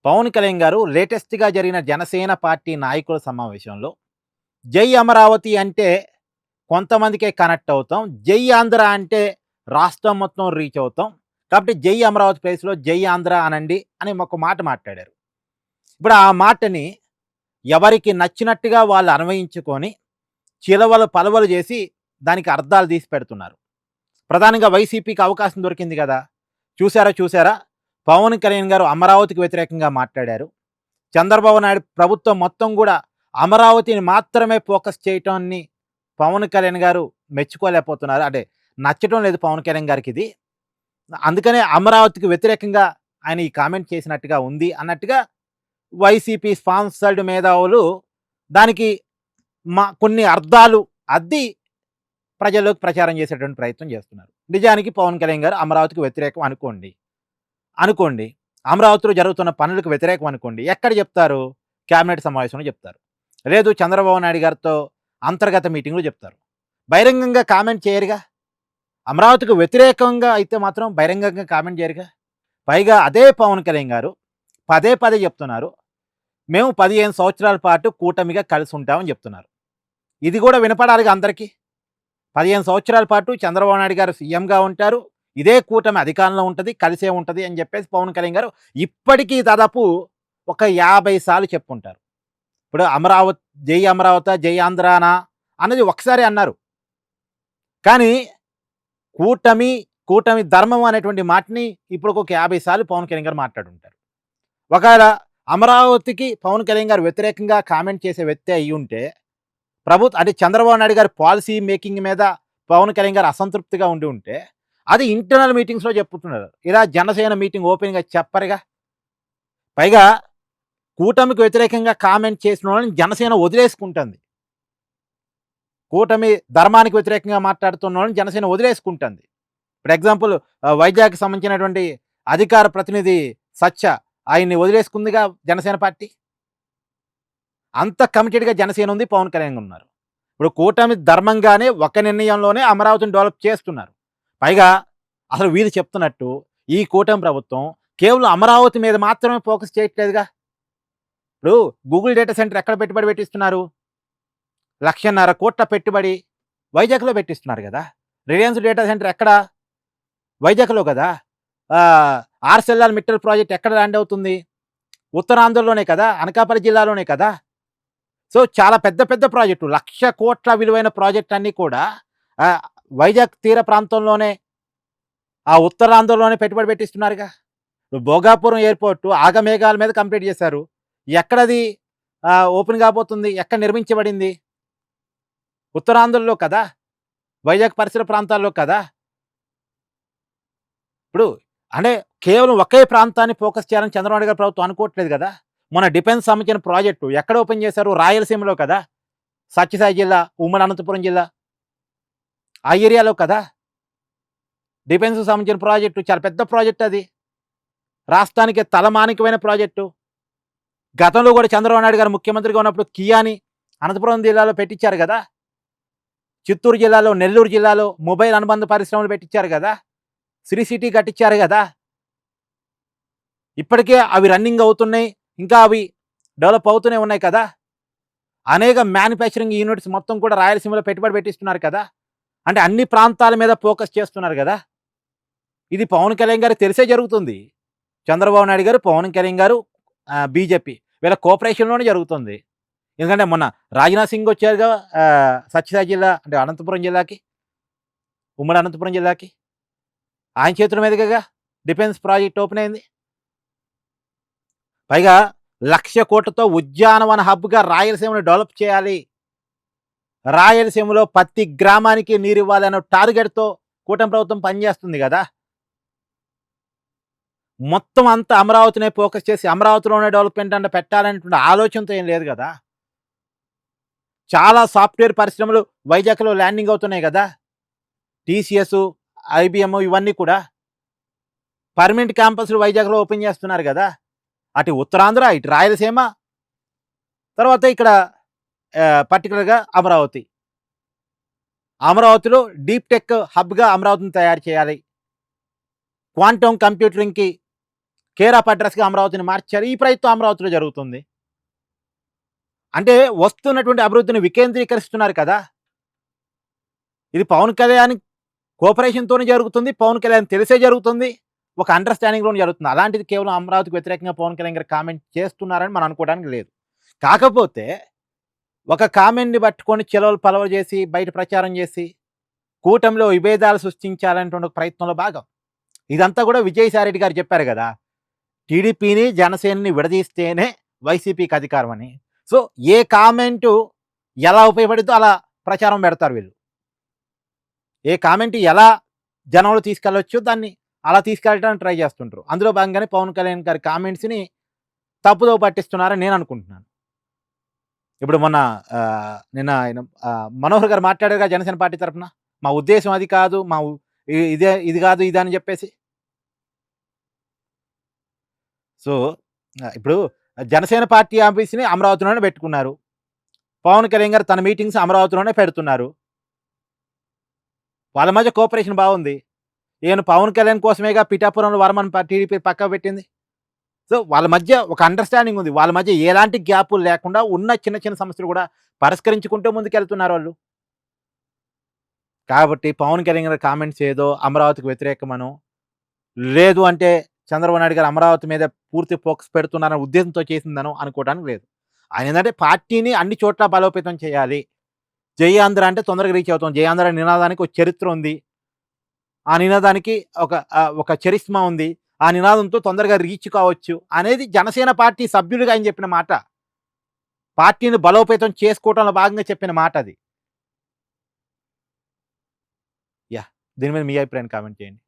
పవన్ కళ్యాణ్ గారు లేటెస్ట్‌గా జరిగిన జనసేన పార్టీ నాయకుల సమావేశంలో, జై అమరావతి అంటే కొంతమందికే కనెక్ట్ అవుతాం. జై ఆంధ్ర అంటే రాష్ట్రం మొత్తం రీచ్ అవుతాం. కాబట్టి జై అమరావతి ప్లేస్‌లో జై ఆంధ్ర అనండి అని ఒక మాట మాట్లాడారు. ఇప్పుడు ఆ మాటని ఎవరికి నచ్చినట్టుగా వాళ్ళు అన్వయించుకొని, చిలవలు పలవలు చేసి దానికి అర్థాలు తీసి పెడుతున్నారు. ప్రధానంగా వైసీపీకి అవకాశం దొరికింది గదా! చూసారా? పవన్ కళ్యాణ్ గారు అమరావతికి వ్యతిరేకంగా మాట్లాడారు. చంద్రబాబు నాయుడు ప్రభుత్వం మొత్తం గూడా అమరావతిని మాత్రమే ఫోకస్ చేయటాన్ని పవన్ కళ్యాణ్ గారు మెచ్చుకోలేకపోతున్నారు. అంటే నచ్చటం లేదు పవన్ కళ్యాణ్ గారికిది. అందుకనే అమరావతికి వ్యతిరేకంగా ఆయన ఈ కామెంట్ చేసినట్టుగా ఉంది అన్నట్టుగా వైసీపీ స్పాన్సర్డ్ మేధావులు దానికి కొన్ని అర్థాలు అద్ది ప్రజల్లోకి ప్రచారం చేసేటువంటి ప్రయత్నం చేస్తున్నారు. నిజానికి పవన్ కళ్యాణ్ గారు అమరావతికి వ్యతిరేకం అనుకోండి. అమరావతిలో జరుగుతున్న పనులకు వ్యతిరేకం అనుకోండి. ఎక్కడ చెప్తారు? క్యాబినెట్ సమావేశంలో చెప్తారు. లేదు చంద్రబాబు నాయుడు గారితో అంతర్గత మీటింగ్‌లో చెప్తారు. బహిరంగంగా కామెంట్ చేయరుగా. అమరావతికి వ్యతిరేకంగా అయితే మాత్రం బహిరంగంగా కామెంట్ చేయరుగా. పైగా అదే పవన్ కళ్యాణ్ గారు పదే చెప్తున్నారు. మేము 15 సంవత్సరాల పాటు కూటమిగా కలిసి ఉంటామని చెప్తున్నారు. ఇది కూడా వినపడాలిగా అందరికీ. 15 సంవత్సరాల పాటు చంద్రబాబు నాయుడు గారు సీఎంగా ఉంటారు. ఇదే కూటమి అధికారంలో ఉంటది. కలిసే ఉంటది అని చెప్పేసి పవన్ కళ్యాణ్ గారు ఇప్పటికీ దాదాపు ఒక 50 సార్లు చెప్పుంటారు. ఇప్పుడు జై అమరావత, జై ఆంధ్రానా అన్నది ఒకసారే అన్నారు. కానీ కూటమి, కూటమి ధర్మం అనేటువంటి మాటని ఇప్పటికొక 50 సార్లు పవన్ కళ్యాణ్ గారు మాట్లాడుంటారు. ఒకవేళ అమరావతికి పవన్ కళ్యాణ్ గారు వ్యతిరేకంగా కామెంట్ చేసే వ్యక్తి అయ్యుంటే, అంటే చంద్రబాబు నాయుడు గారి పాలసీ మేకింగ్ మీద పవన్ కళ్యాణ్ గారు అసంతృప్తిగా ఉంటే, అది ఇంటర్నల్ మీటింగ్స్‌లో చెప్పుతున్నారు. ఇలా జనసేన మీటింగ్ ఓపెన్‌గా చెప్పరుగా. పైగా కూటమికి వ్యతిరేకంగా కామెంట్ చేసిన వాళ్ళని జనసేన వదిలేసుకుంటుంది. కూటమి ధర్మానికి వ్యతిరేకంగా మాట్లాడుతున్న వాళ్ళని జనసేన వదిలేసుకుంటుంది. ఇప్పుడు ఎగ్జాంపుల్ వైజాగ్‌కి సంబంధించినటువంటి అధికార ప్రతినిధి సత్య ఆయన్ని వదిలేసుకుందిగా జనసేన పార్టీ. అంత కమిటెడ్‌గా జనసేన ఉంది. పవన్ కళ్యాణ్ ఉన్నారు. ఇప్పుడు కూటమి ధర్మంగానే ఒక నిర్ణయంలోనే అమరావతిని డెవలప్ చేస్తున్నారు. పైగా అసలు వీళ్ళు చెప్తున్నట్టు ఈ కూటమి ప్రభుత్వం కేవలం అమరావతి మీద మాత్రమే ఫోకస్ చేయట్లేదుగా. ఇప్పుడు గూగుల్ డేటా సెంటర్ ఎక్కడ పెట్టుబడి పెట్టిస్తున్నారు? 1,50,000 కోట్ల పెట్టుబడి వైజాగ్‌లో పెట్టిస్తున్నారు గదా! రిలయన్స్ డేటా సెంటర్ ఎక్కడ? వైజాగ్‌లో కదా! ఆర్సెల్ఆర్ మిట్టల్ ప్రాజెక్ట్ ఎక్కడ ల్యాండ్ అవుతుంది? ఉత్తరాంధ్రలోనే కదా! అనకాపల్లి జిల్లాలోనే కదా! సో, చాలా పెద్ద ప్రాజెక్టు. 1,00,000 కోట్ల విలువైన ప్రాజెక్ట్ అన్నీ కూడా ఆహ్, వైజాగ్ తీర ప్రాంతంలోనే, ఆ ఉత్తరాంధ్రలోనే పెట్టుబడి పెట్టిస్తున్నారుగా. భోగాపురం ఎయిర్‌పోర్టు ఆగమేఘాల మీద కంప్లీట్ చేశారు. ఎక్కడది ఓపెన్ కాబోతుంది? ఎక్కడ నిర్మించబడింది? ఉత్తరాంధ్రలో కదా! వైజాగ్ పరిసర ప్రాంతాల్లో కదా! ఇప్పుడు అంటే కేవలం ఒకే ప్రాంతాన్ని ఫోకస్ చేయాలని చంద్రబాబు నాయుడు గారి ప్రభుత్వం అనుకోవట్లేదు గదా! మన డిఫెన్స్ సంబంధించిన ప్రాజెక్టు ఎక్కడ ఓపెన్ చేశారు? రాయలసీమలో కదా! సత్యసాయి జిల్లా, ఉమ్మడి అనంతపురం జిల్లా ఆ ఏరియాలో కదా! డిఫెన్స్‌కి సంబంధించిన ప్రాజెక్టు చాలా పెద్ద ప్రాజెక్ట్ అది. రాష్ట్రానికి తలమానికమైన ప్రాజెక్టు. గతంలో కూడా చంద్రబాబు నాయుడు గారు ముఖ్యమంత్రిగా ఉన్నప్పుడు కియాని అనంతపురం జిల్లాలో పెట్టించారు గదా! చిత్తూరు జిల్లాలో, నెల్లూరు జిల్లాలో మొబైల్ అనుబంధ పరిశ్రమలు పెట్టించారు గదా! శ్రీ సిటీ కట్టించారు గదా! ఇప్పటికే అవి రన్నింగ్ అవుతున్నాయి. ఇంకా అవి డెవలప్ అవుతూనే ఉన్నాయి కదా! అనేక మ్యానుఫ్యాక్చరింగ్ యూనిట్స్ మొత్తం కూడా రాయలసీమలో పెట్టుబడి పెట్టిస్తున్నారు కదా! అంటే అన్ని ప్రాంతాల మీద ఫోకస్ చేస్తున్నారు గదా! ఇది పవన్ కళ్యాణ్ గారికి తెలిసే జరుగుతుంది. చంద్రబాబు నాయుడు గారు, పవన్ కళ్యాణ్ గారు, బీజేపీ వీళ్ళ కోఆపరేషన్‌లోనే జరుగుతుంది. ఎందుకంటే మొన్న రాజ్‌నాథ్ సింగ్ వచ్చారుగా సత్యసాయి జిల్లా అంటే అనంతపురం జిల్లాకి, ఉమ్మడి అనంతపురం జిల్లాకి. ఆయన చేతుల మీదుగేగా డిఫెన్స్ ప్రాజెక్ట్ ఓపెన్ అయింది. పైగా 1,00,000 కోట్లతో ఉద్యానవన హబ్‌గా రాయలసీమను డెవలప్ చేయాలి. రాయలసీమలో ప్రతి గ్రామానికి నీరివ్వాలన్న టార్గెట్‌తో కూటమి ప్రభుత్వం పనిచేస్తుంది గదా! మొత్తం అంతా అమరావతినే ఫోకస్ చేసి అమరావతిలోనే డెవలప్‌మెంట్ అంటే పెట్టాలనేటువంటి ఆలోచనతో ఏం లేదు గదా! చాలా సాఫ్ట్‌వేర్ పరిశ్రమలు వైజాగ్‌లో ల్యాండింగ్ అవుతున్నాయి గదా! టీసీఎస్, ఐబీఎం ఇవన్నీ కూడా పర్మనెంట్ క్యాంపస్‌లు వైజాగ్‌లో ఓపెన్ చేస్తున్నారు గదా! అటు ఉత్తరాంధ్ర, ఇటు రాయలసీమ, తర్వాత ఇక్కడ పర్టిక్యులర్‌గా అమరావతి. అమరావతిలో డీప్ టెక్ హబ్‌గా అమరావతిని తయారు చేయాలి. క్వాంటమ్ కంప్యూటరింగ్‌కి కేర్ ఆఫ్ అడ్రస్‌గా అమరావతిని మార్చారు. ఈ ప్రయత్నం అమరావతిలో జరుగుతుంది. అంటే వస్తున్నటువంటి అభివృద్ధిని వికేంద్రీకరిస్తున్నారు కదా! ఇది పవన్ కళ్యాణ్ కోఆపరేషన్‌తోనే జరుగుతుంది. పవన్ కళ్యాణ్ తెలిసే జరుగుతుంది. ఒక అండర్‌స్టాండింగ్‌లోనే జరుగుతుంది. అలాంటిది కేవలం అమరావతికి వ్యతిరేకంగా పవన్ కళ్యాణ్ గారు కామెంట్ చేస్తున్నారని మనం అనుకోవడానికి లేదు. కాకపోతే ఒక కామెంట్‌ని పట్టుకొని చిలవలు పలవలు చేసి, బయట ప్రచారం చేసి, కూటమిలో విభేదాలు సృష్టించాలనేటువంటి ఒక ప్రయత్నంలో భాగం. ఇదంతా కూడా విజయసాయిరెడ్డి గారు చెప్పారు గదా! టీడీపీని, జనసేనని విడదీస్తేనే వైసీపీకి అధికారం అని. సో, ఏ కామెంటు ఎలా ఉపయోగపడిద్దో అలా ప్రచారం పెడతారు వీళ్ళు. ఏ కామెంట్ ఎలా జనంలో తీసుకెళ్ళొచ్చో దాన్ని అలా తీసుకెళ్ళడానికి ట్రై చేస్తుంటారు. అందులో భాగంగానే పవన్ కళ్యాణ్ గారి కామెంట్స్‌ని తప్పుదోవ పట్టిస్తున్నారని నేను అనుకుంటున్నాను. ఇప్పుడు మొన్న నిన్న ఆయన మనోహర్ గారు మాట్లాడారుగా జనసేన పార్టీ తరపున. మా ఉద్దేశ్యం అది కాదు. మా ఉ ఇ ఇదే ఇది కాదు ఇది అని చెప్పేసి. సో, ఇప్పుడు జనసేన పార్టీ ఆఫీస్‌ని అమరావతిలోనే పెట్టుకున్నారు. పవన్ కళ్యాణ్ గారు తన మీటింగ్స్ అమరావతిలోనే పెడుతున్నారు. వాళ్ళ మధ్య కోఆపరేషన్ బావుంది. ఈయన పవన్ కళ్యాణ్ కోసమేగా పిఠాపురంలో వర్మని టీడీపీ పక్కకు పెట్టింది. సో, వాళ్ళ మధ్య ఒక అండర్‌స్టాండింగ్ ఉంది. వాళ్ళ మధ్య ఎలాంటి గ్యాపులు లేకుండా ఉన్న చిన్న చిన్న సమస్యలు కూడా పరిష్కరించుకుంటూ ముందుకెళ్తున్నారోళ్ళు. కాబట్టి పవన్ కళ్యాణ్ గారి కామెంట్స్ ఏదో అమరావతికి వ్యతిరేకమనో, లేదు అంటే చంద్రబాబు నాయుడు గారు అమరావతి మీద పూర్తి ఫోకస్ పెడుతున్నారన్న ఉద్దేశంతో చేసిందనో అనుకోవడానికి లేదు. ఆయనేందంటే పార్టీని అన్ని చోట్ల బలోపేతం చేయాలి. జై ఆంధ్ర అంటే తొందరగా రీచ్ అవుతాం. జై ఆంధ్ర నినాదానికి ఒక చరిత్ర ఉంది. ఆ నినాదానికి ఒక చరిష్మా ఉంది. ఆ నినాదంతో తొందరగా రీచ్ కావచ్చు అనేది జనసేన పార్టీ సభ్యులుగా ఆయన చెప్పిన మాట. పార్టీని బలోపేతం చేసుకోవటంలో భాగంగా చెప్పిన మాటది. యాహ్! దీని మీద మీ అభిప్రాయాన్ని కామెంట్ చేయండి.